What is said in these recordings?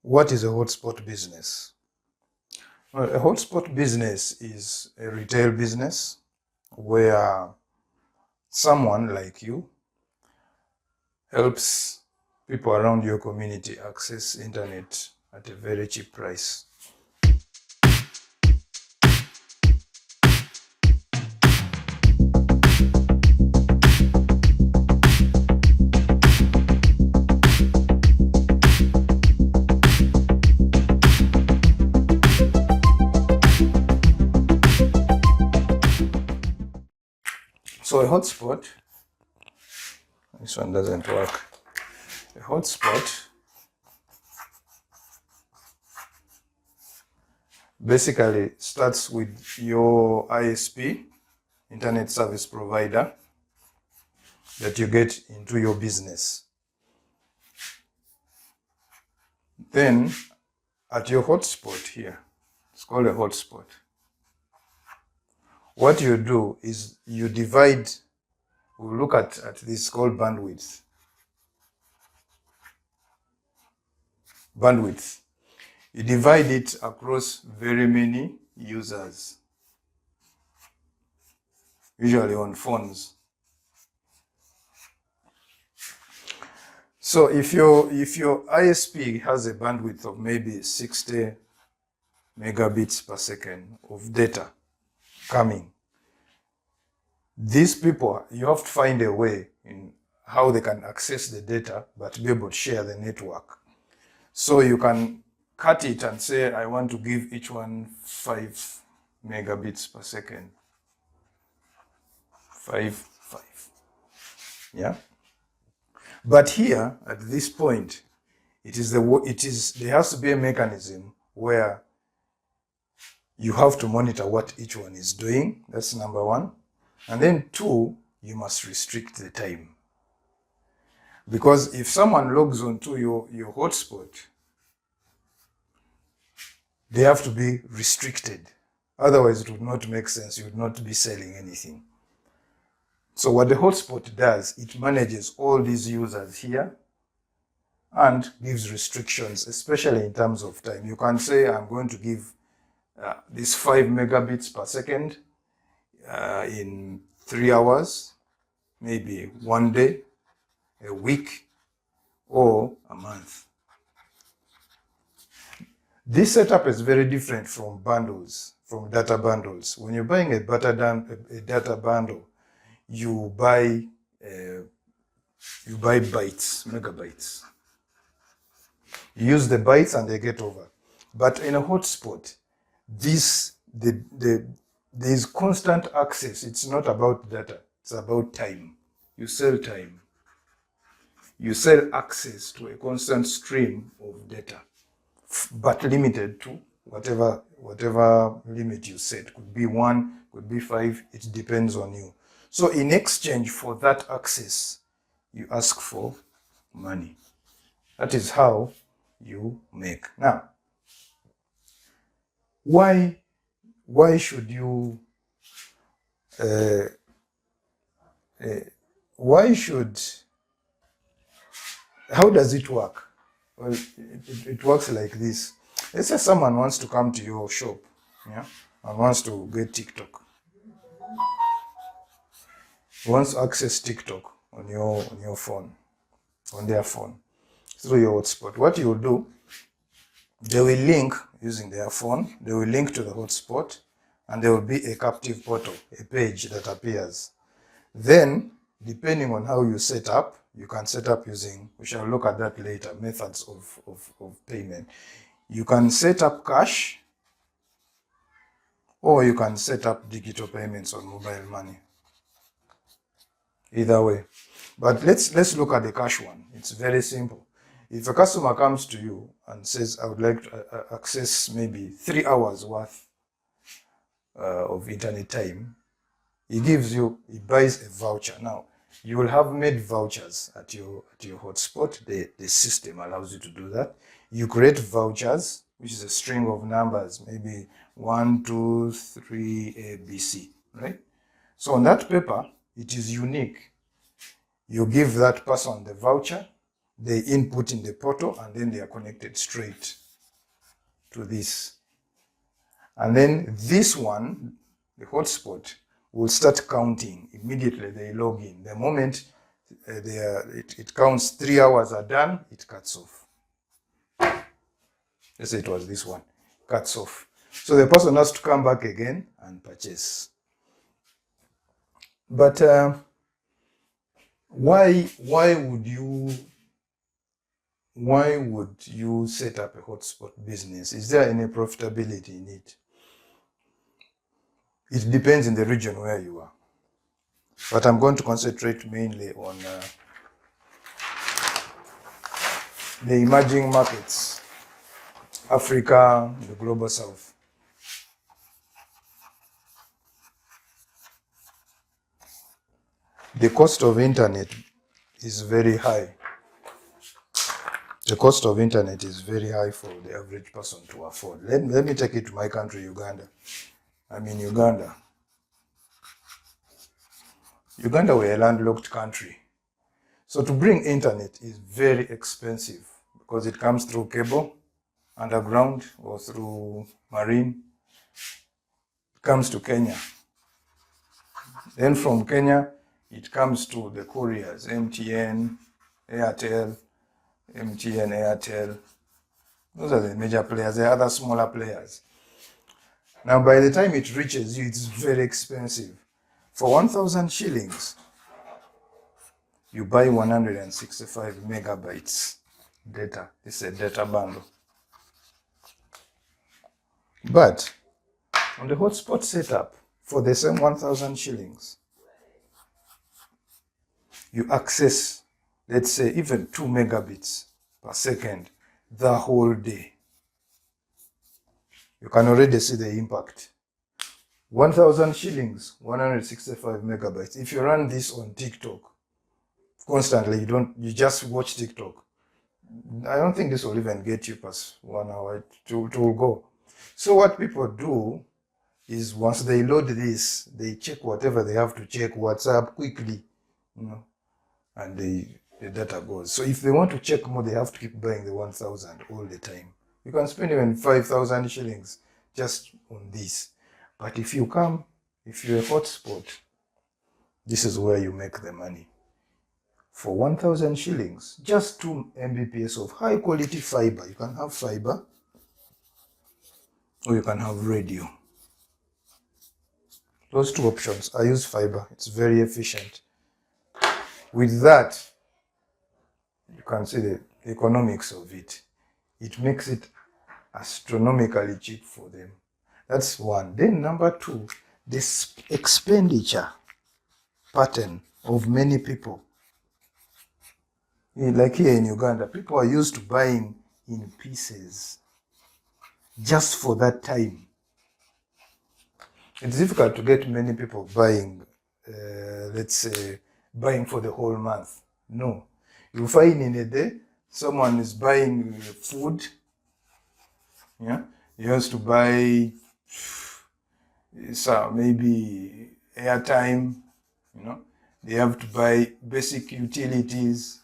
What is a hotspot business? Well, a hotspot business is a retail business where someone like you helps people around your community access internet at a very cheap price. So a hotspot, this one doesn't work. A hotspot basically starts with your ISP, internet service provider, that you get into your business. Then at your hotspot here, it's called a hotspot. What you do is you divide, we'll look at this called bandwidth. Bandwidth. You divide it across very many users, usually on phones. So if your ISP has a bandwidth of maybe 60 megabits per second of data coming, these people, you have to find a way in how they can access the data but be able to share the network. So you can cut it and say, I want to give each one 5 megabits per second. 5. Yeah. But here, at this point, there has to be a mechanism where you have to monitor what each one is doing. That's number one. And then 2, you must restrict the time. Because if someone logs onto your hotspot, they have to be restricted. Otherwise, it would not make sense. You would not be selling anything. So what the hotspot does, it manages all these users here and gives restrictions, especially in terms of time. You can say, I'm going to give this 5 megabits per second in 3 hours, maybe 1 day, a week, or a month. This setup is very different from bundles, from data bundles. When you're buying a data bundle, you buy bytes, megabytes. You use the bytes and they get over. But in a hotspot, there is constant access. It's not about data, it's about time. You sell time. You sell access to a constant stream of data, but limited to whatever limit you set. Could be 1, could be 5, it depends on you. So in exchange for that access, you ask for money. That is how you make. Now, why should you, how does it work? Well, it works like this. Let's say someone wants to come to your shop, yeah, and wants to get TikTok. Wants to access TikTok on your phone, on their phone, through your hotspot. What you will do, they will link using their phone, they will link to the hotspot, and there will be a captive portal, a page that appears. Then, depending on how you set up, you can set up using, we shall look at that later, methods of payment. You can set up cash, or you can set up digital payments on mobile money. Either way. But let's look at the cash one. It's very simple. If a customer comes to you and says, I would like to access maybe 3 hours worth of internet time, he buys a voucher. Now, you will have made vouchers at your hotspot. The system allows you to do that. You create vouchers, which is a string of numbers, maybe 1, 2, 3, A, B, C, right? So on that paper, it is unique. You give that person the voucher, they input in the portal, and then they are connected straight to this. And then this one, the hotspot, will start counting immediately they log in. The moment it counts 3 hours are done, it cuts off. Let's say it was this one, cuts off. So the person has to come back again and purchase. But why would you set up a hotspot business? Is there any profitability in it? It depends in the region where you are. But I'm going to concentrate mainly on the emerging markets, Africa, the global south. The cost of internet is very high. The cost of internet is very high for the average person to afford. Let me take it to my country, Uganda. I'm in Uganda. Uganda, we're a landlocked country. So to bring internet is very expensive because it comes through cable, underground, or through marine. It comes to Kenya. Then from Kenya, it comes to the couriers, MTN, Airtel. Those are the major players. There are other smaller players. Now, by the time it reaches you, it's very expensive. For 1,000 shillings, you buy 165 megabytes data. This is a data bundle. But on the hotspot setup, for the same 1,000 shillings, you access, let's say, even 2 megabits per second the whole day. You can already see the impact. 1,000 shillings, 165 megabytes. If you run this on TikTok constantly, you just watch TikTok. I don't think this will even get you past 1 hour to go. So what people do is once they load this, they check whatever they have to check, WhatsApp quickly, and the data goes. So if they want to check more, they have to keep buying the 1,000 all the time. You can spend even 5,000 shillings just on this. But if you're a hotspot, this is where you make the money. For 1,000 shillings, just 2 Mbps of high quality fiber. You can have fiber or you can have radio. Those two options. I use fiber. It's very efficient. With that, you can see the economics of it. It makes it astronomically cheap for them. That's one. Then number two, this expenditure pattern of many people. Like here in Uganda, people are used to buying in pieces just for that time. It's difficult to get many people buying, let's say, buying for the whole month. No. You find in a day, someone is buying food. Yeah, he has to buy maybe airtime. They have to buy basic utilities,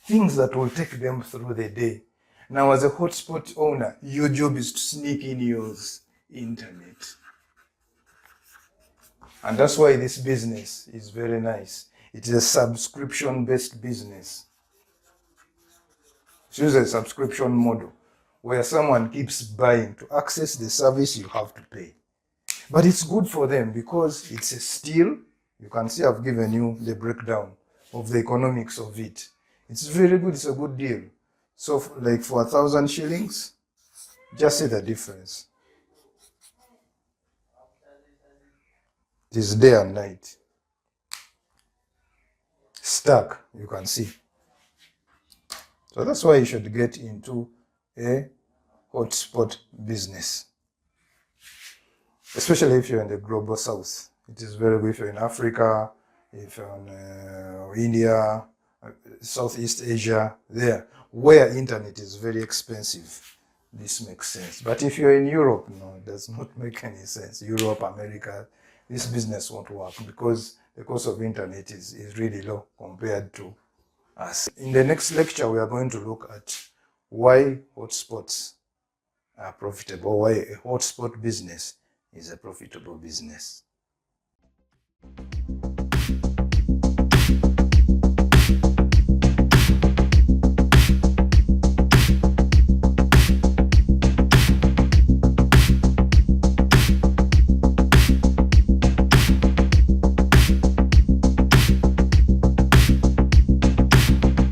things that will take them through the day. Now, as a hotspot owner, your job is to sneak in your internet. And that's why this business is very nice. It is a subscription-based business. So it's a subscription model where someone keeps buying. To access the service, you have to pay. But it's good for them because it's a steal. You can see I've given you the breakdown of the economics of it. It's very good. It's a good deal. So like for 1,000 shillings, just see the difference. It is day and night. Stack, you can see. So that's why you should get into a hotspot business. Especially if you're in the global south. It is very good if you're in Africa, if you're in India, Southeast Asia, there, where internet is very expensive. This makes sense. But if you're in Europe, no, it does not make any sense. Europe, America, this business won't work because the cost of internet is really low compared to us. In the next lecture, we are going to look at why hotspots are profitable, why a hotspot business is a profitable business.